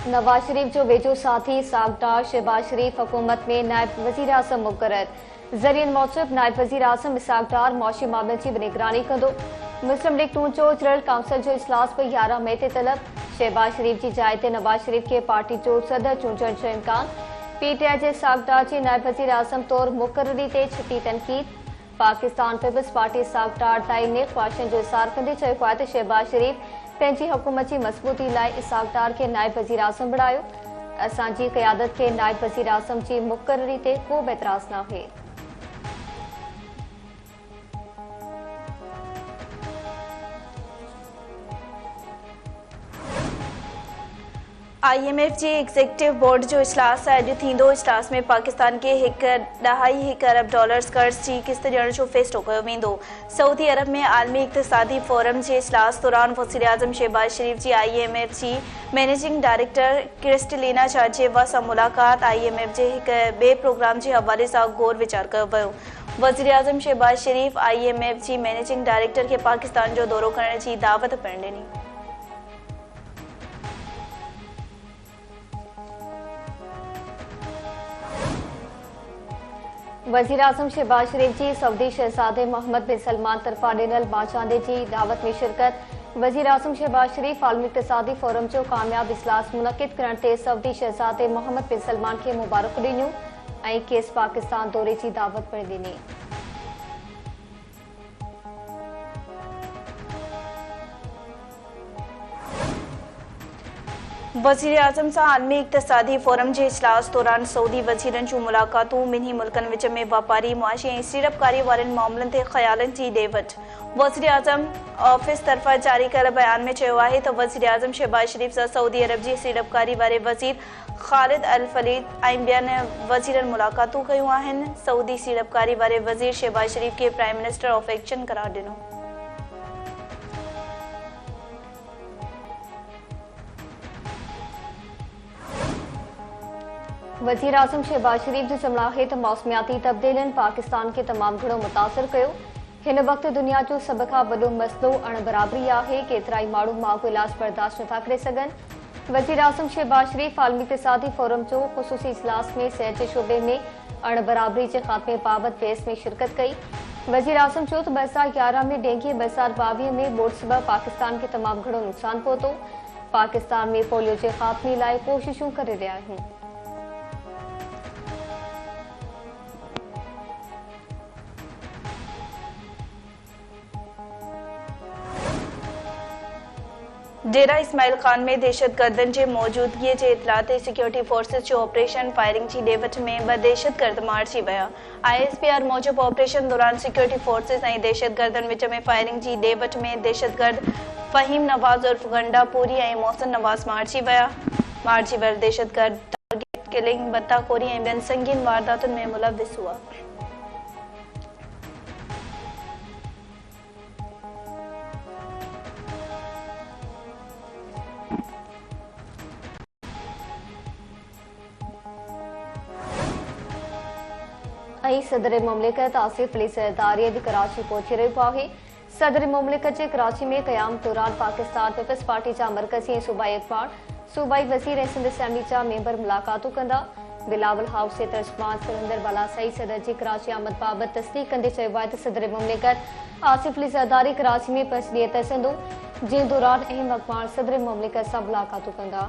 नवाज शरीफ जो वेझो साथी सागदार शहबाज शरीफ हुकूमत में नायब वजीर आज़म मुक़र्रर। ज़रियन मूजिब नायब वजीर आज़म इसहाक डार मौशी मामले की निगरानी कंदो। मुस्लिम लीग नून जो जनरल काउंसिल जो इजलास पर 11 मई ते तलब। शहबाज शरीफ की जाइ ते नवाज शरीफ के पार्टी जो सदर चूंडण जो इम्कान। पीटीआई के इसहाक डार की नायब वजीर आज़म तौर मुक़र्ररी ते छटी तनकीद। पाकिस्तान पीपल्स पार्टी इसहाक डार ताईं नेक ख्वाहिशनि जो इज़हार कंदे चयो आहे त शहबाज शरीफ पंहिंजी हुकूमत की मज़बूती लाइ इसहाक डार के नायब वजीर आज़म बणायो। असांजी क़यादत के नायब वजीर आज़म की मुक़र्ररी ते को बि एतराज़ नाहे। IMF जी एग्जीक्यूटिव बोर्ड जो इजलास अॼु थींदो। इजलास में पाकिस्तान के $1.25 अरब कर्ज़ की किस्त ॾियण जो फ़ैसिलो कयो वेंदो। सऊदी अरब में आलमी इक़्तिसादी फोरम के इजलास दौरान वज़ीर आज़म शहबाज शरीफ की IMF जी मैनेजिंग डायरेक्टर क्रिस्टलिना जार्जिएवा सां मुलाक़ात। IMF जे हिक ॿिए प्रोग्राम के हवाले से गौर विचार कयो वियो। वज़ीर आज़म शहबाज शरीफ IMF जी मैनेजिंग डायरेक्टर के पाकिस्तान जो दौरो करण की दावत पिणु ॾिनी। वजीर आज़म शहबाज शरीफ की सऊदी शहजादे मोहम्मद बिन सलमान तरफा ॾिनल बाचांदे की दावत में शिरकत। वजीर आज़म शहबाज शरीफ आलमी इक़्तिसादी फोरम जो कामयाब इजलास मुनक़िद करण ते सऊदी शहजादे मोहम्मद बिन सलमान के मुबारक ॾिनियूं ऐं खेसि पाकिस्तान दौरे की दावत पिणु ॾिनी। वज़ीर आज़म सां आलमी इक़्तिसादी फोरम के इजलास दौरान सऊदी वज़ीरन जूं मुलाक़ातूं। ॿिन्ही मुल्कनि विच में वापारी मुआशी ऐं सीड़पकारी वारनि मामलनि ते ख़यालनि जी ॾे वठि। वज़ीर आज़म ऑफिस तरफ़ा जारी कयल बयान में चयो आहे त वज़ीर आज़म शहबाज शरीफ सां सऊदी अरब जी सीड़पकारी वारे वज़ीर ख़ालिद अल फलीद ऐं ॿियनि वज़ीरनि मुलाक़ातूं कयूं आहिनि। सऊदी सीड़पकारी वारे वज़ीर शहबाज शरीफ के प्राइम मिनिस्टर ऑफ एक्शन करार ॾिनो। वजीर आज़म शहबाज शरीफ जो चवणु आहे त मौसमियाती तब्दीलियुनि पाकिस्तान के तमाम घणो मुतासिर कयो। हिन वक्त दुनिया जो सब खां वॾो मसलो अणबराबरी आहे। केतिरा ई माण्हू माॻो इलाज बर्दाश्त नथा करे सघनि। वजीर आज़म शहबाज शरीफ आलमी इक़्तिसादी फोरम जो ख़ुसूसी इजलास में सिहत जे शोबे में अणबराबरी के ख़ात्मे बाबति बहस में शिरकत कई। वजीर आज़म चयो त 2011 में डेंगी, 2022 में ॿोड़ सबबि पाकिस्तान के तमाम घणो नुक़सान पहुतो। पाकिस्तान में पोलियो के ख़ात्मे लाइ कोशिशूं करे रहिया आहियूं। डेरा इस्माइल खान में दहशतगर्दन के मौजूदगी के इतला ते सिक्योरिटी फोर्सेस जो ऑपरेशन फायरिंग की ॾे में 2 दहशतगर्द मारिजी विया। ISPR मूजिब ऑपरेशन दौरान सिक्योरिटी फोर्सेस ऐं दहशतगर्दन विच में फायरिंग की ॾे में दहशतगर्द फ़हीम नवाज़ उर्फ गंडापुरी ऐं मोहसिन नवाज़ मारिजी विया। मारिजी वियल दहशतगर्द टारगेट किलिंग, बत्ताखोरी ऐं ॿियनि संगीन वारदातुनि में मुलविस हुआ। सदर मुमलिकत आसिफ अली ज़रदारी अॼु कराची पहुची रहियो आहे। सदर मुमलिकत के कराची में क़याम दौरान पाकिस्तान पीपल्स पार्टी जा मरकज़ी ऐं सूबाई अखबार, सूबाई वज़ीर ऐं सिंध असेंबली जा मेंबर मुलाक़ातूं कंदा। बिलावल हाउस जे तर्जुमान सिकंदर बालासाई सदर जी कराची आमद बाबति तस्दीक कंदे चयो आहे त सदर मुमलिकत आसिफ अली ज़रदारी कराची में 5 ॾींहं तरसंदो, जंहिं दौरान अहम अखबार सदर मुमलिकत सां मुलाक़ातूं कंदा।